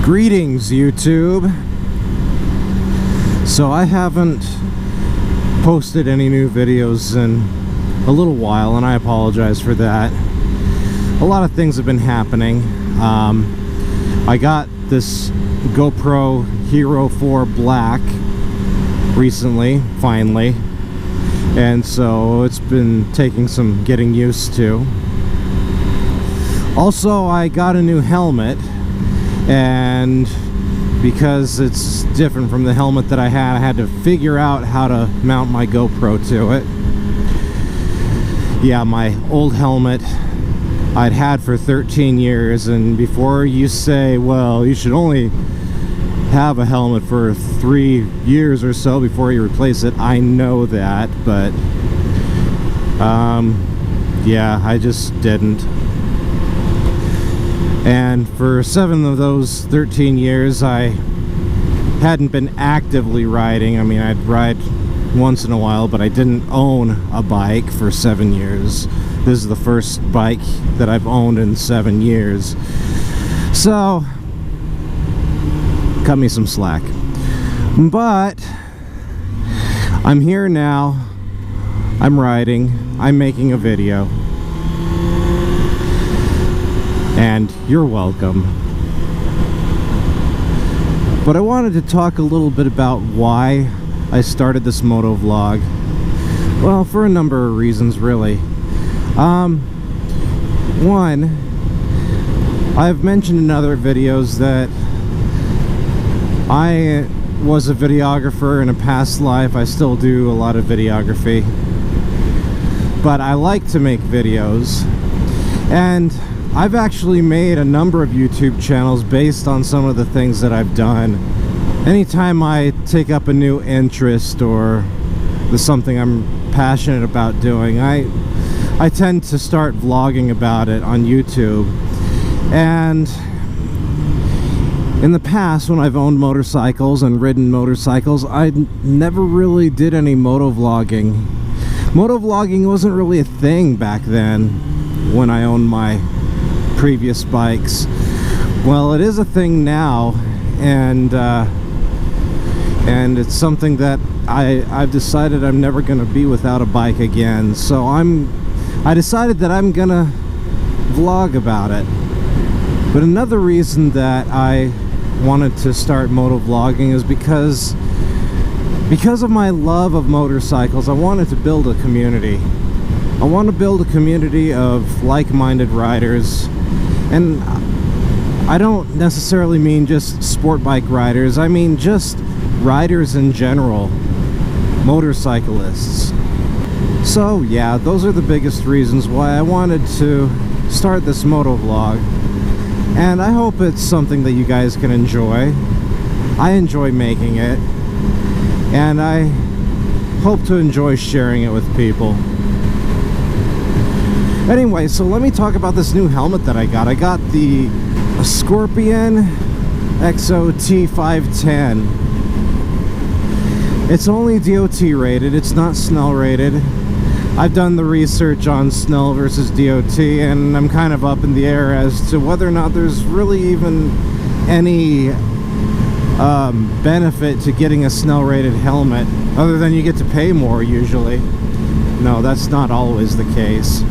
Greetings, YouTube. So I haven't posted any new videos in a little while, and I apologize for that. A lot of things have been happening. I got this GoPro Hero 4 Black recently, finally, and so it's been taking some getting used to. Also, I got a new helmet, and because it's different from the helmet that I had to figure out how to mount my GoPro to it. Yeah, my old helmet I'd had for 13 years, and before you say, well, you should only have a helmet for 3 years or so before you replace it, I know that, but yeah, I just didn't. And for 7 of those 13 years, I hadn't been actively riding. I mean, I'd ride once in a while, but I didn't own a bike for 7 years. This is the first bike that I've owned in 7 years. So, cut me some slack. But I'm here now. I'm riding. I'm making a video. And you're welcome. But I wanted to talk a little bit about why I started this motovlog. Well, for a number of reasons, really. One, I've mentioned in other videos that I was a videographer in a past life. I still do a lot of videography, but I like to make videos, and I've actually made a number of YouTube channels based on some of the things that I've done. Anytime I take up a new interest or there's something I'm passionate about doing, I tend to start vlogging about it on YouTube. And in the past, when I've owned motorcycles and ridden motorcycles, I never really did any motovlogging. Motovlogging wasn't really a thing back then when I owned my previous bikes. Well, it is a thing now, and it's something that I've decided I'm never going to be without a bike again. So I decided that I'm gonna vlog about it. But another reason that I wanted to start motovlogging is because of my love of motorcycles. I wanted to build a community. I want to build a community of like-minded riders, and I don't necessarily mean just sport bike riders. I mean just riders in general, motorcyclists. So yeah, those are the biggest reasons why I wanted to start this motovlog, and I hope it's something that you guys can enjoy. I enjoy making it, and I hope to enjoy sharing it with people. Anyway, so let me talk about this new helmet that I got. I got the Scorpion EXO-T510. It's only DOT rated, it's not Snell rated. I've done the research on Snell versus DOT, and I'm kind of up in the air as to whether or not there's really even any benefit to getting a Snell rated helmet, other than you get to pay more usually. No, that's not always the case.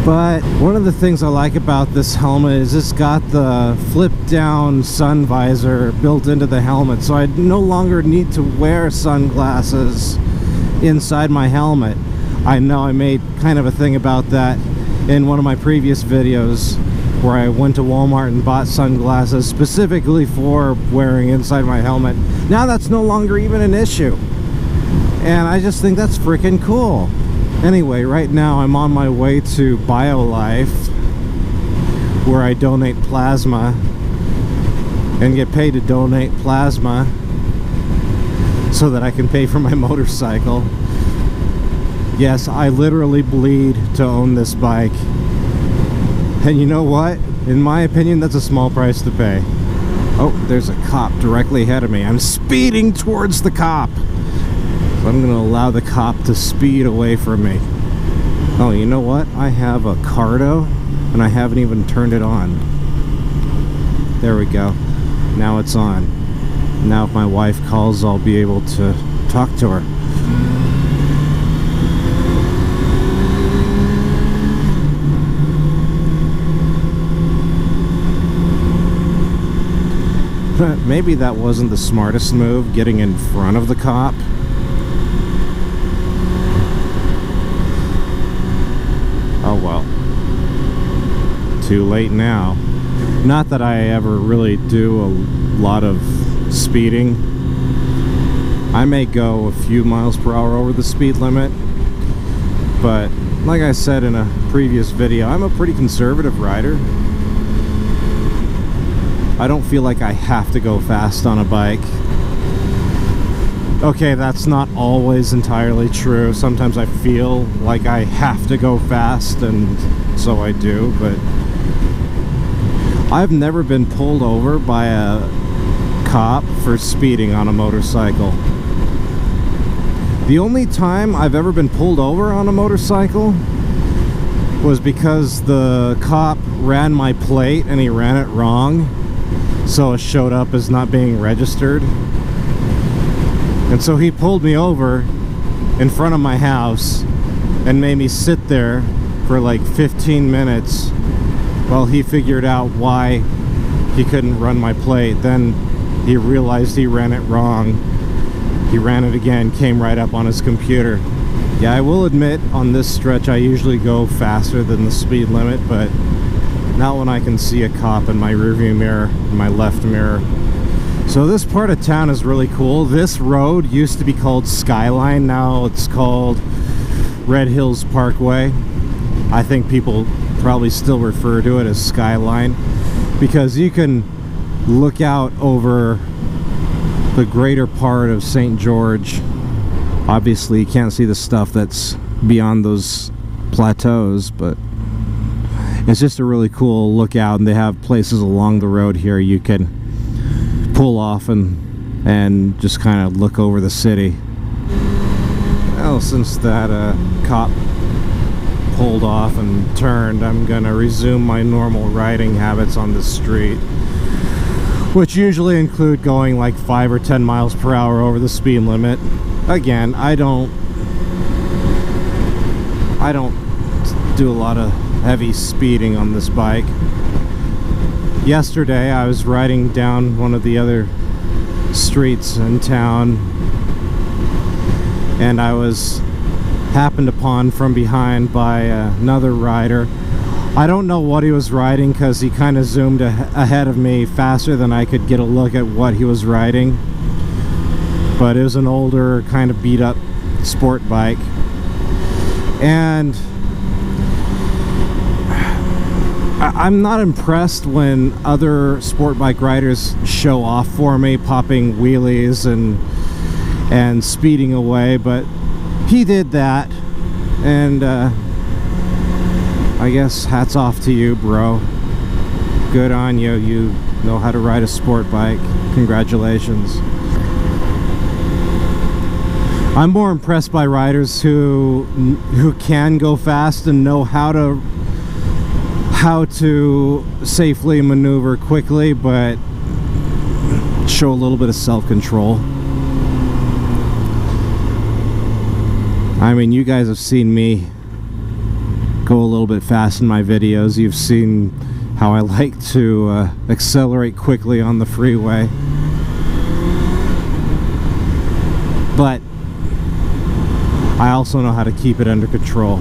But one of the things I like about this helmet is it's got the flip down sun visor built into the helmet, so I no longer need to wear sunglasses inside my helmet. I know I made kind of a thing about that in one of my previous videos where I went to Walmart and bought sunglasses specifically for wearing inside my helmet. Now that's no longer even an issue, and I just think that's freaking cool. Anyway, right now I'm on my way to BioLife, where I donate plasma and get paid to donate plasma so that I can pay for my motorcycle. Yes, I literally bleed to own this bike. And you know what? In my opinion, that's a small price to pay. Oh, there's a cop directly ahead of me. I'm speeding towards the cop. So I'm going to allow the cop to speed away from me. Oh, you know what? I have a Cardo, and I haven't even turned it on. there we go. Now it's on. Now if my wife calls, I'll be able to talk to her. Maybe that wasn't the smartest move, getting in front of the cop. Oh well. Too late now. Not that I ever really do a lot of speeding. I may go a few miles per hour over the speed limit, but like I said in a previous video, I'm a pretty conservative rider. I don't feel like I have to go fast on a bike. Okay, that's not always entirely true. Sometimes I feel like I have to go fast, and so I do, but I've never been pulled over by a cop for speeding on a motorcycle. The only time I've ever been pulled over on a motorcycle was because the cop ran my plate and he ran it wrong, so it showed up as not being registered. And so he pulled me over in front of my house and made me sit there for like 15 minutes while he figured out why he couldn't run my plate. Then he realized he ran it wrong. He ran it again, came right up on his computer. Yeah, I will admit on this stretch I usually go faster than the speed limit, but not when I can see a cop in my rearview mirror, in my left mirror. So this part of town is really cool. This road used to be called Skyline. Now it's called Red Hills Parkway. I think people probably still refer to it as Skyline because you can look out over the greater part of St. George. Obviously you can't see the stuff that's beyond those plateaus, but it's just a really cool lookout, and they have places along the road here you can pull off and just kind of look over the city. Well, since that cop pulled off and turned, I'm gonna resume my normal riding habits on the street, which usually include going like 5 or 10 miles per hour over the speed limit. Again, I don't do a lot of heavy speeding on this bike. Yesterday I was riding down one of the other streets in town, and I was happened upon from behind by another rider. I don't know what he was riding because he kind of zoomed ahead of me faster than I could get a look at what he was riding, but it was an older kind of beat up sport bike. And I'm not impressed when other sport bike riders show off for me, popping wheelies and speeding away, but he did that, and I guess hats off to you, bro. Good on you. You know how to ride a sport bike. Congratulations. I'm more impressed by riders who can go fast and know how to safely maneuver quickly, but show a little bit of self-control. I mean, you guys have seen me go a little bit fast in my videos. You've seen how I like to accelerate quickly on the freeway. But I also know how to keep it under control.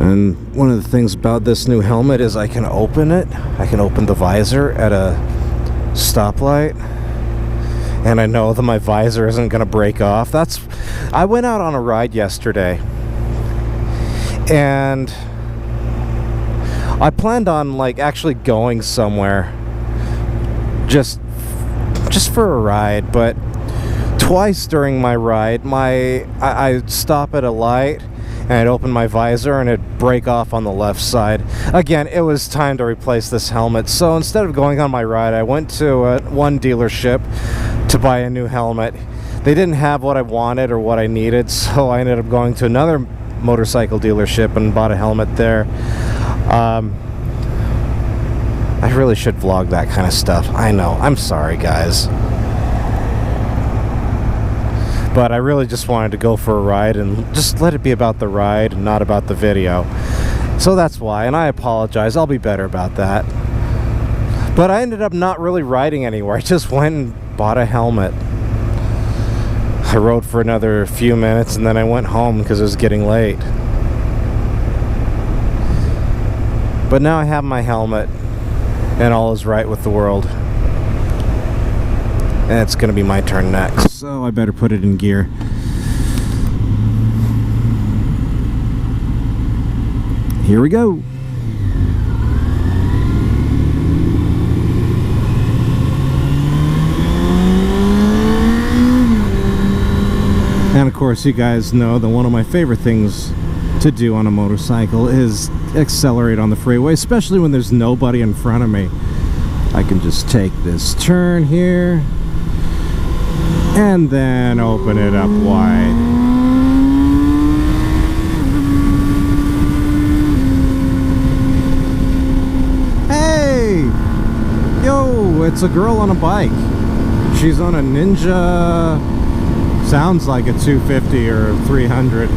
And one of the things about this new helmet is I can open it. I can open the visor at a stoplight, and I know that my visor isn't going to break off. I went out on a ride yesterday, and I planned on like actually going somewhere just for a ride, but twice during my ride I stop at a light and I'd open my visor and it'd break off on the left side. Again, it was time to replace this helmet, so instead of going on my ride, I went to one dealership to buy a new helmet. They didn't have what I wanted or what I needed, so I ended up going to another motorcycle dealership and bought a helmet there. I really should vlog that kind of stuff. I know, I'm sorry guys. But I really just wanted to go for a ride and just let it be about the ride and not about the video. So that's why, and I apologize. I'll be better about that. But I ended up not really riding anywhere. I just went and bought a helmet. I rode for another few minutes and then I went home because it was getting late. But now I have my helmet and all is right with the world. And it's gonna be my turn next. So I better put it in gear. Here we go. And of course you guys know that one of my favorite things to do on a motorcycle is accelerate on the freeway, especially when there's nobody in front of me. I can just take this turn here and then open it up wide. Hey! Yo, it's a girl on a bike. She's on a Ninja, sounds like a 250 or 300.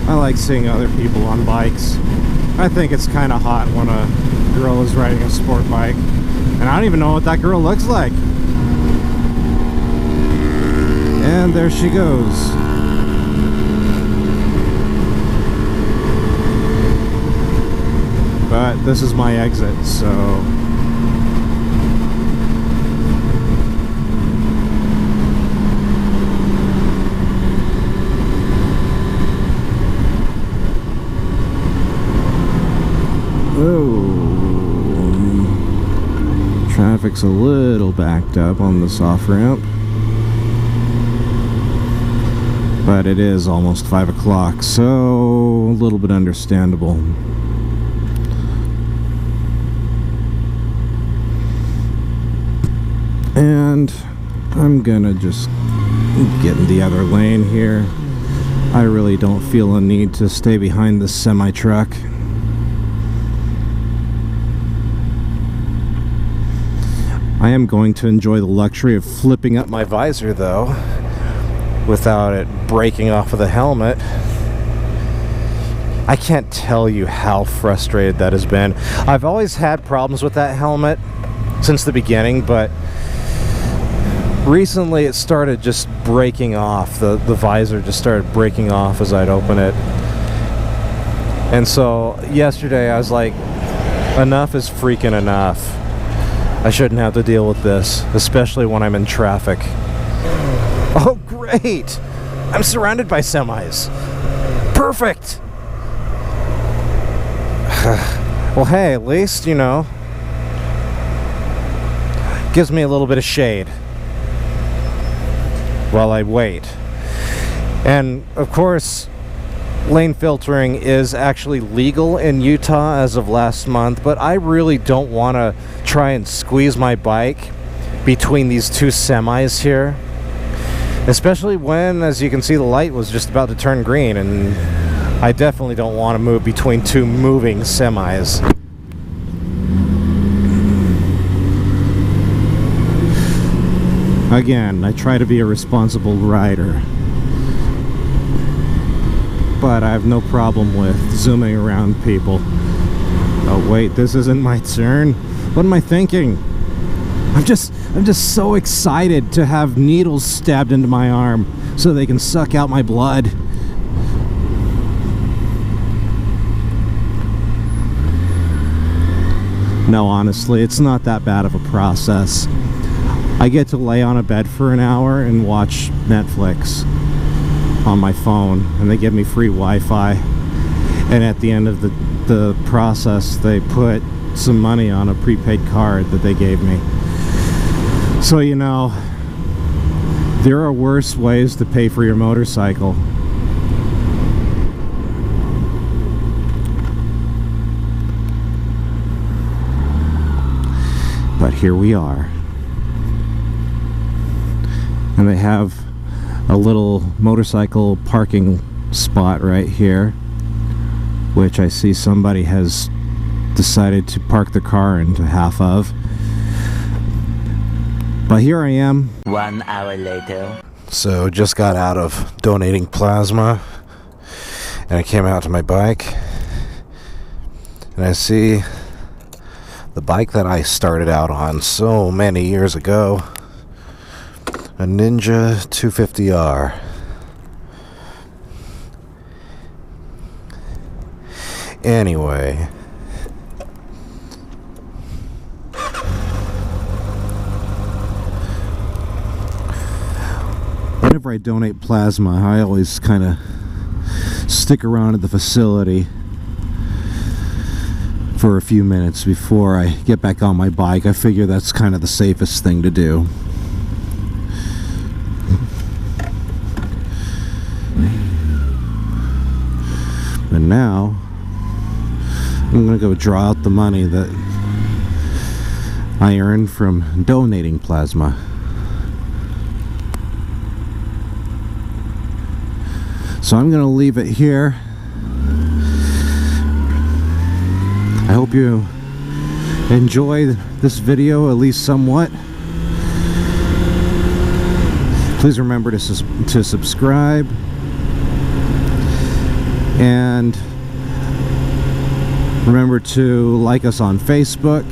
I like seeing other people on bikes. I think it's kind of hot when a girl is riding a sport bike. And I don't even know what that girl looks like. And there she goes. But this is my exit, so... Traffic's a little backed up on this off-ramp, but it is almost 5 o'clock, so a little bit understandable. And I'm gonna just get in the other lane here. I really don't feel a need to stay behind this semi-truck. I am going to enjoy the luxury of flipping up my visor though, without it breaking off of the helmet. I can't tell you how frustrated that has been. I've always had problems with that helmet since the beginning, but recently it started just breaking off. The visor just started breaking off as I'd open it. And so yesterday I was like, enough is freaking enough. I shouldn't have to deal with this, especially when I'm in traffic. Oh, great! I'm surrounded by semis. Perfect! Well, hey, at least, you know, gives me a little bit of shade while I wait. And, of course, lane filtering is actually legal in Utah as of last month, but I really don't want to try and squeeze my bike between these two semis here, especially when, as you can see, the light was just about to turn green, and I definitely don't want to move between two moving semis. Again, I try to be a responsible rider, but I have no problem with zooming around people. Oh wait, this isn't my turn. What am I thinking? I'm just so excited to have needles stabbed into my arm so they can suck out my blood. No, honestly, it's not that bad of a process. I get to lay on a bed for an hour and watch Netflix on my phone, and they give me free Wi-Fi, and at the end of the process they put some money on a prepaid card that they gave me. So, you know, there are worse ways to pay for your motorcycle. But here we are. And they have a little motorcycle parking spot right here, which I see somebody has decided to park their car into half of. But here I am. 1 hour later. So just got out of donating plasma, and I came out to my bike, and I see the bike that I started out on so many years ago, a Ninja 250R. Anyway, whenever I donate plasma, I always kind of stick around at the facility for a few minutes before I get back on my bike. I figure that's kind of the safest thing to do. And now I'm gonna go draw out the money that I earned from donating plasma. So I'm gonna leave it here. I hope you enjoy this video, at least somewhat. Please remember to subscribe, and remember to like us on Facebook.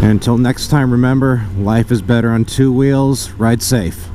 And until next time, remember, life is better on two wheels. Ride safe.